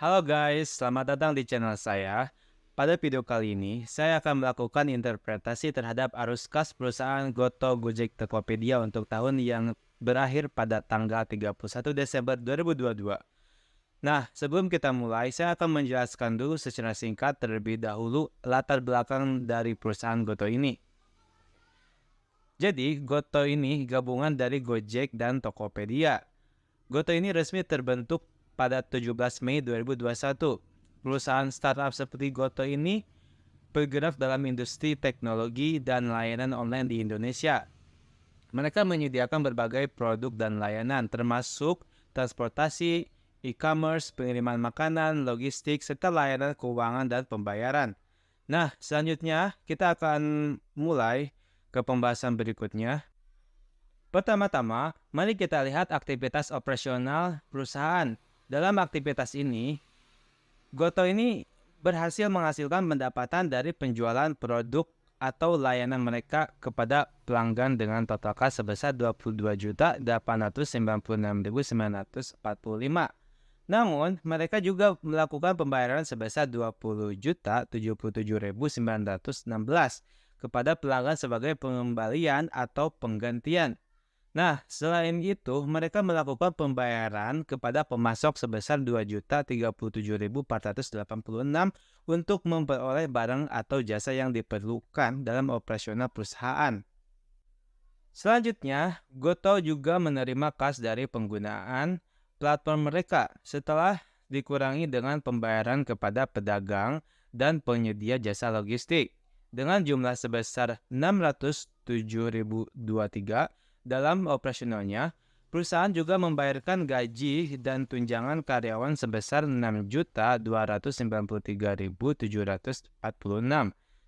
Halo guys, selamat datang di channel saya. Pada video kali ini, saya akan melakukan interpretasi terhadap arus kas perusahaan Goto Gojek Tokopedia untuk tahun yang berakhir pada tanggal 31 Desember 2022. Nah, sebelum kita mulai, saya akan menjelaskan dulu secara singkat terlebih dahulu latar belakang dari perusahaan Goto ini. Jadi, Goto ini gabungan dari Gojek dan Tokopedia. Goto ini resmi terbentuk pada 17 Mei 2021. Perusahaan startup seperti Goto ini bergerak dalam industri teknologi dan layanan online di Indonesia. Mereka menyediakan berbagai produk dan layanan termasuk transportasi, e-commerce, pengiriman makanan, logistik, serta layanan keuangan dan pembayaran. Nah, selanjutnya kita akan mulai ke pembahasan berikutnya. Pertama-tama, mari kita lihat aktivitas operasional perusahaan. Dalam aktivitas ini, Goto ini berhasil menghasilkan pendapatan dari penjualan produk atau layanan mereka kepada pelanggan dengan total kas sebesar 22.896.945. Namun, mereka juga melakukan pembayaran sebesar 20.077.916 kepada pelanggan sebagai pengembalian atau penggantian. Nah, selain itu, mereka melakukan pembayaran kepada pemasok sebesar 2.037.486 untuk memperoleh barang atau jasa yang diperlukan dalam operasional perusahaan. Selanjutnya, Goto juga menerima kas dari penggunaan platform mereka setelah dikurangi dengan pembayaran kepada pedagang dan penyedia jasa logistik dengan jumlah sebesar 607.023. Dalam operasionalnya, perusahaan juga membayarkan gaji dan tunjangan karyawan sebesar 6.993.746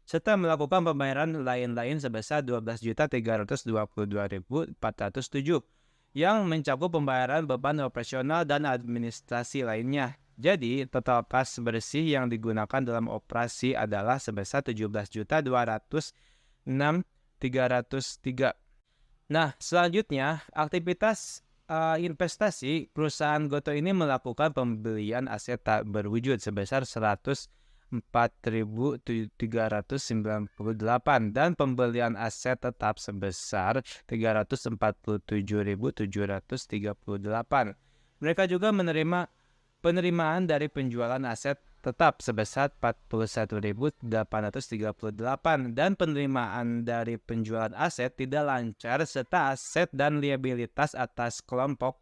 serta melakukan pembayaran lain-lain sebesar 12.322.407 yang mencakup pembayaran beban operasional dan administrasi lainnya. Jadi, total kas bersih yang digunakan dalam operasi adalah sebesar 17.206.303. Nah, selanjutnya, aktivitas investasi perusahaan Goto ini melakukan pembelian aset tak berwujud sebesar 104.398 dan pembelian aset tetap sebesar 347.738. Mereka juga menerima penerimaan dari penjualan aset tetap sebesar 41.838 dan penerimaan dari penjualan aset tidak lancar serta aset dan liabilitas atas kelompok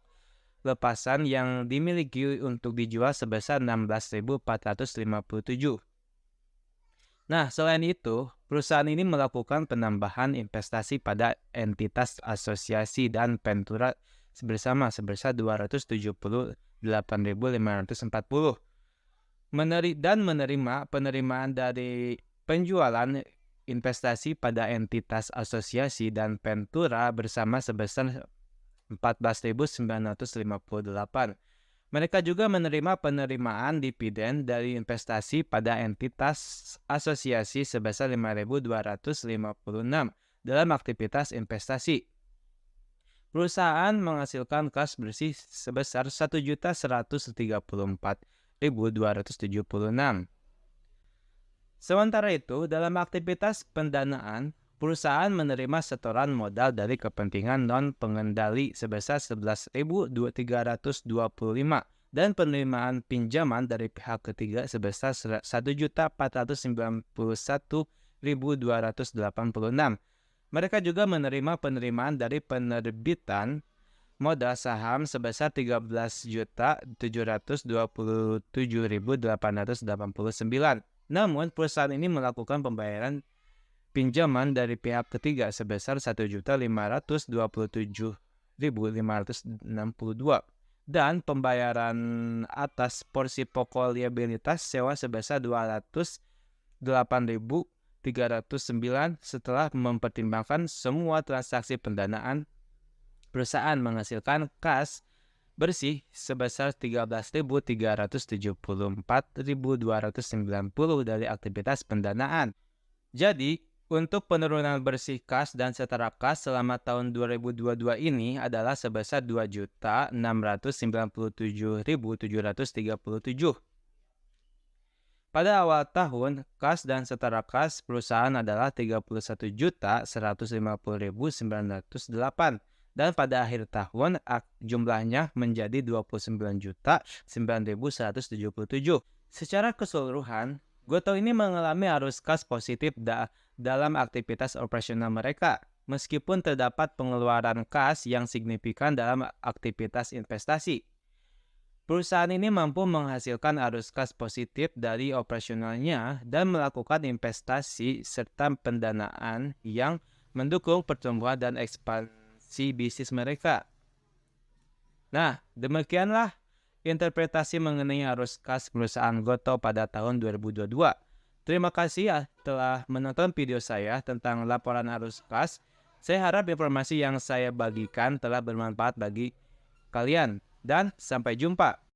lepasan yang dimiliki untuk dijual sebesar 16.457. Nah, selain itu, perusahaan ini melakukan penambahan investasi pada entitas asosiasi dan pentura bersama sebesar 278.540 dan menerima penerimaan dari penjualan investasi pada entitas asosiasi dan pentura bersama sebesar 14.958. Mereka juga menerima penerimaan dividen dari investasi pada entitas asosiasi sebesar 5.256 dalam aktivitas investasi. Perusahaan menghasilkan kas bersih sebesar 1.134.276. Sementara itu, dalam aktivitas pendanaan, perusahaan menerima setoran modal dari kepentingan non-pengendali sebesar 11.325 dan penerimaan pinjaman dari pihak ketiga sebesar 1.491.286. Mereka juga menerima penerimaan dari penerbitan modal saham sebesar 13.727.889. Namun, perusahaan ini melakukan pembayaran pinjaman dari pihak ketiga sebesar 1.527.562 dan pembayaran atas porsi pokok liabilitas sewa sebesar 208.309 setelah mempertimbangkan semua transaksi pendanaan. Perusahaan menghasilkan kas bersih sebesar 13.374.290 dari aktivitas pendanaan. Jadi, untuk penurunan bersih kas dan setara kas selama tahun 2022 ini adalah sebesar 2.697.737. Pada awal tahun, kas dan setara kas perusahaan adalah 31.150.908 dan pada akhir tahun jumlahnya menjadi 29.9.177. Secara keseluruhan, Gotoh ini mengalami arus kas positif dalam aktivitas operasional mereka, meskipun terdapat pengeluaran kas yang signifikan dalam aktivitas investasi. Perusahaan ini mampu menghasilkan arus kas positif dari operasionalnya dan melakukan investasi serta pendanaan yang mendukung pertumbuhan dan ekspansi bisnis mereka. Nah, demikianlah interpretasi mengenai arus kas perusahaan Gotoh pada tahun 2022. Terima kasih telah menonton video saya tentang laporan arus kas. Saya harap informasi yang saya bagikan telah bermanfaat bagi kalian dan sampai jumpa.